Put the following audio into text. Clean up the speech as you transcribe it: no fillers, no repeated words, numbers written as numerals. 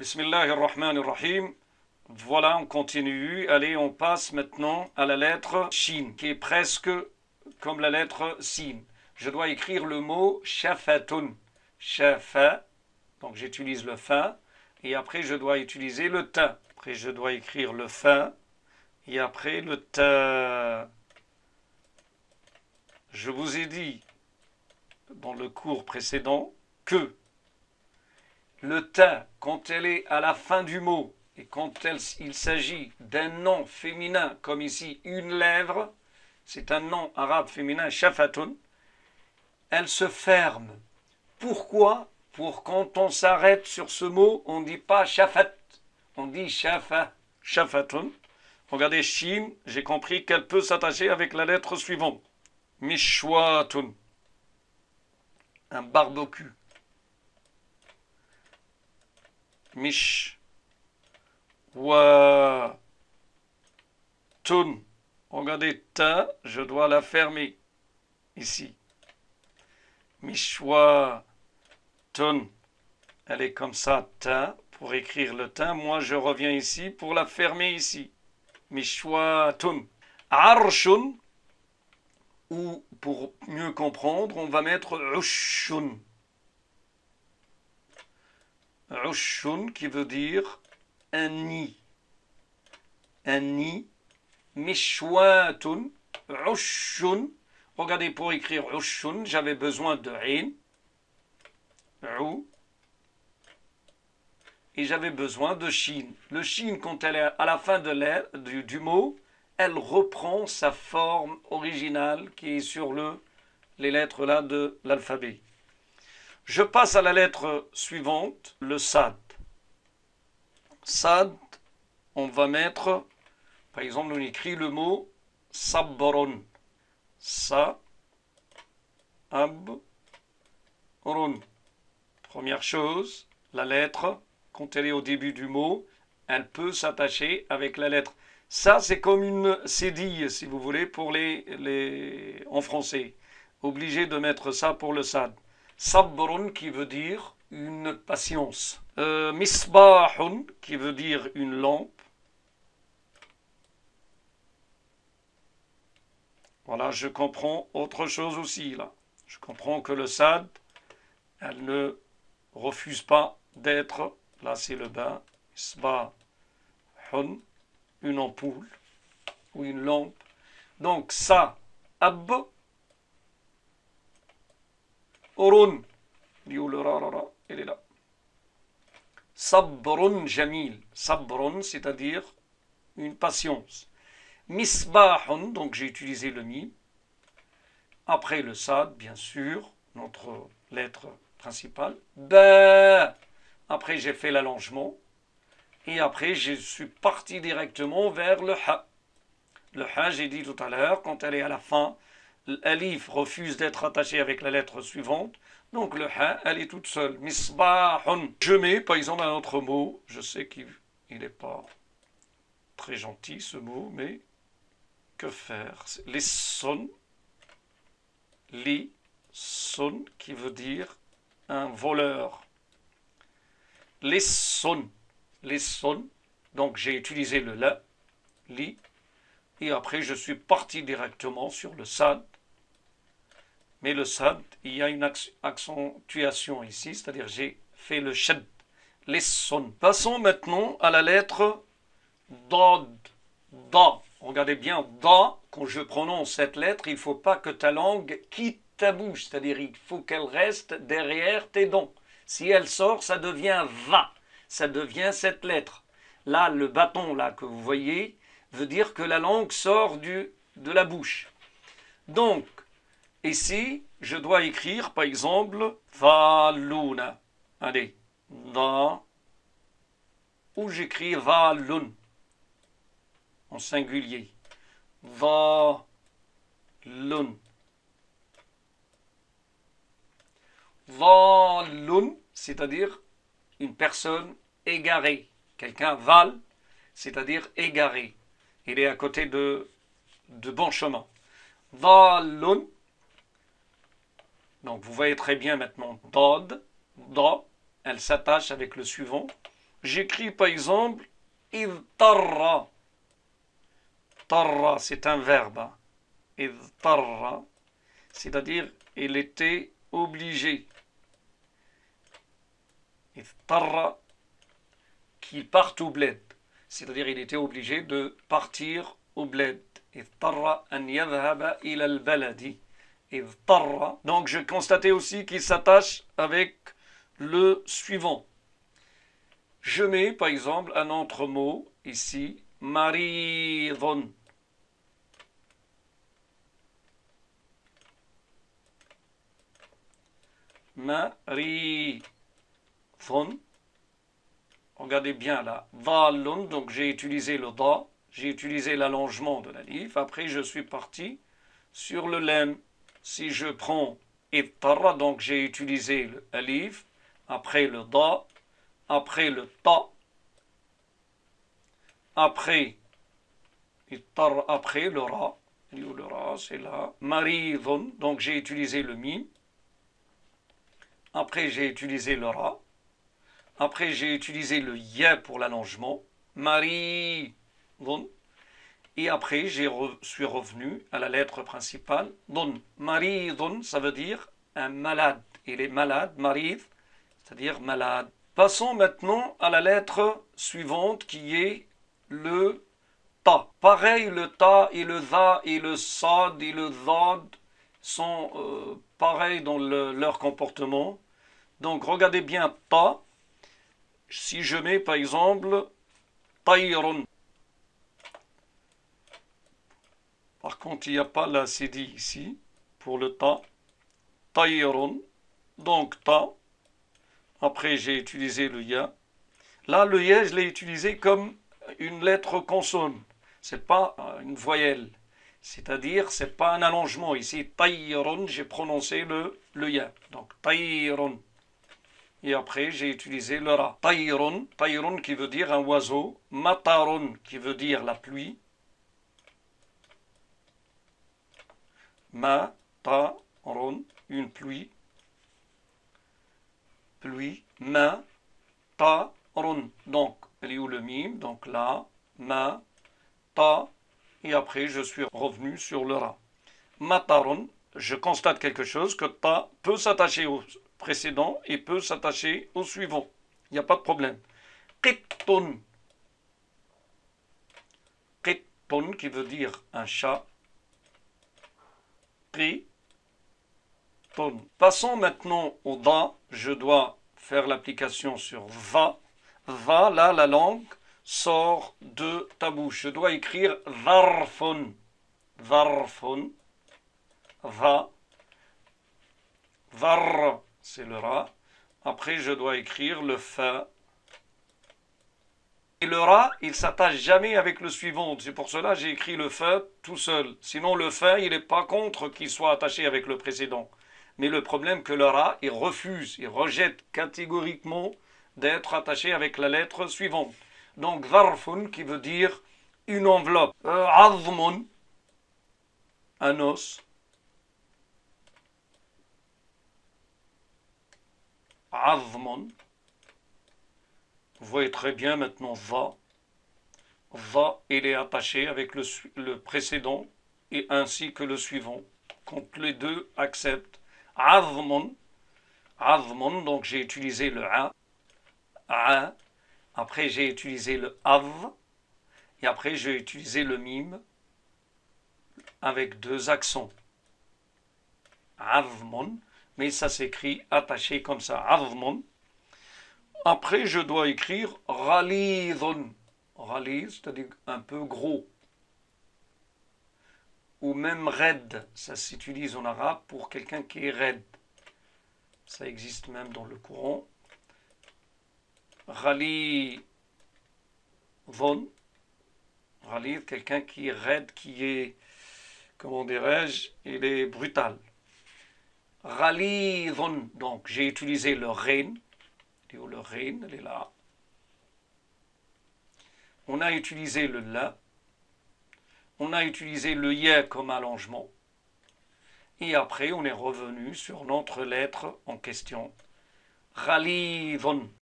Bismillahirrahmanirrahim. Voilà, on continue. Allez, on passe maintenant à la lettre Shin, qui est presque comme la lettre Sin. Je dois écrire le mot shafatun. Shafa, donc j'utilise le fa, et après je dois utiliser le ta. Après je dois écrire le fa, et après le ta. Je vous ai dit dans le cours précédent que le ta, quand elle est à la fin du mot, et quand il s'agit d'un nom féminin, comme ici une lèvre, c'est un nom arabe féminin, shafatun, elle se ferme. Pourquoi? Pour quand on s'arrête sur ce mot, on ne dit pas shafat, on dit shafa, shafatun. Regardez, shin, j'ai compris qu'elle peut s'attacher avec la lettre suivante. Mishwatun, un barbecue. Mish, wa, tun. Regardez, ta, je dois la fermer ici. Mishwa, tun. Elle est comme ça, ta, pour écrire le ta. Moi, je reviens ici pour la fermer ici. Mishwa, tun. Arshun, ou pour mieux comprendre, on va mettre ushun. Ushun qui veut dire un nid. Un nid. Mishwatun. Ushun. Regardez, pour écrire ushun, j'avais besoin de in. Ou. Et j'avais besoin de shin. Le shin, quand elle est à la fin du mot, elle reprend sa forme originale qui est sur les lettres là de l'alphabet. Je passe à la lettre suivante, le sad. Sad, on va mettre, par exemple, on écrit le mot sabron. Sa, ab, run. Première chose, la lettre, quand elle est au début du mot, elle peut s'attacher avec la lettre. Ça, c'est comme une cédille, si vous voulez, pour en français. Obligé de mettre ça pour le sad. Sabrun qui veut dire une patience. Misbahun qui veut dire une lampe. Voilà, je comprends autre chose aussi là. Je comprends que le sad, elle ne refuse pas d'être, là c'est le bain, misbahun, une ampoule ou une lampe. Donc ça, ab, Urun, elle est là. Sabrun jamil. Sabrun, c'est-à-dire une patience. Misbahun, donc j'ai utilisé le mi. Après le sad, bien sûr, notre lettre principale. Ba. Après j'ai fait l'allongement. Et après je suis parti directement vers le ha. Le ha, j'ai dit tout à l'heure, quand elle est à la fin, l'alif refuse d'être attaché avec la lettre suivante. Donc le ha, elle est toute seule. Misbahun. Je mets par exemple un autre mot. Je sais qu'il n'est pas très gentil ce mot, mais que faire? Les son. Li son qui veut dire un voleur. Les son. Les son. Donc j'ai utilisé le la, li. Et après je suis parti directement sur le sad. Mais le sad, il y a une accentuation ici, c'est-à-dire j'ai fait le shad, les sons. Passons maintenant à la lettre dod, da. Regardez bien, da, quand je prononce cette lettre, il ne faut pas que ta langue quitte ta bouche, c'est-à-dire il faut qu'elle reste derrière tes dents. Si elle sort, ça devient va, ça devient cette lettre. Là, le bâton là que vous voyez veut dire que la langue sort de la bouche. Donc, ici, je dois écrire, par exemple, valuna. Allez, da, ou j'écris valun, en singulier. Valun. Valun, c'est-à-dire une personne égarée. Quelqu'un val, c'est-à-dire égaré. Il est à côté de bon chemin. Valun. Donc vous voyez très bien maintenant Dod, Da, elle s'attache avec le suivant. j'écris par exemple idtarra. Tarra, c'est un verbe. Idtarra, c'est-à-dire il était obligé. Idtarra, qu'il parte au bled. C'est-à-dire il était obligé de partir au bled. Idtarra an yadhhaba ila al-baladi. Idtarra. Donc je constatais aussi qu'il s'attache avec le suivant. Je mets par exemple un autre mot ici, maridun. Maridun. Regardez bien là, dhalun, donc j'ai utilisé le da, j'ai utilisé l'allongement de l'alif, après je suis parti sur le lem. Si je prends ittarra, donc j'ai utilisé le alif, après le da, après le ta, après ittarra, après le ra, le ra c'est là, maridun, donc j'ai utilisé le mim, après j'ai utilisé le ra, après j'ai utilisé le ya pour l'allongement, maridun, et après je suis revenu à la lettre principale, don. Maridun, ça veut dire un malade, il est malade, marid, c'est-à-dire malade. Passons maintenant à la lettre suivante qui est le ta. Pareil, le ta et le za et le sad et le zad sont pareils dans leur comportement. Donc regardez bien ta. Si je mets par exemple tayrun. Par contre, il n'y a pas la cd ici pour le ta. Tayrun. Donc ta. Après, j'ai utilisé le ya. Là, le ya, je l'ai utilisé comme une lettre consonne. C'est pas une voyelle. C'est-à-dire, c'est pas un allongement. Ici, tayrun, j'ai prononcé le ya. Donc, tayrun. Et après, j'ai utilisé le ra. Tayrun, tayrun qui veut dire un oiseau. Matarun qui veut dire la pluie. Matarun, une pluie. Pluie. Matarun. Donc, elle est où le mime? Donc là, ma, ta. Et après, je suis revenu sur le ra. Matarun, je constate quelque chose, que ta peut s'attacher au précédent et peut s'attacher au suivant. Il n'y a pas de problème. Qittun. Qittun qui veut dire un chat. Qittun. Passons maintenant au da. Je dois faire l'application sur va. Va, là, la langue sort de ta bouche. Je dois écrire varfun. Varfun. Va. Var, c'est le ra. Après, je dois écrire le fa. Et le ra, il s'attache jamais avec le suivant. C'est pour cela que j'ai écrit le fa tout seul. Sinon, le fa, il n'est pas contre qu'il soit attaché avec le précédent. Mais le problème que le ra, il refuse, il rejette catégoriquement d'être attaché avec la lettre suivante. Donc, varfun, qui veut dire une enveloppe. Azmun, un os. Azmun. Vous voyez très bien maintenant va. Va, il est attaché avec le précédent et ainsi que le suivant. Quand les deux acceptent. Azmun. Azmun, donc j'ai utilisé le a. A. Après j'ai utilisé le av. Et après j'ai utilisé le mime avec deux accents. Azmun. Mais ça s'écrit attaché comme ça. Azmun. Après, je dois écrire ralidun. Raliz, c'est-à-dire un peu gros. Ou même raide. Ça s'utilise en arabe pour quelqu'un qui est raide. Ça existe même dans le Coran. Ralidun. Ralid, quelqu'un qui est raide, qui est, comment dirais-je, il est brutal. Ralidun. Donc, j'ai utilisé le rein. Le rein, elle est là. On a utilisé le la. On a utilisé le ya comme allongement. Et après, on est revenu sur notre lettre en question. Ghalidun.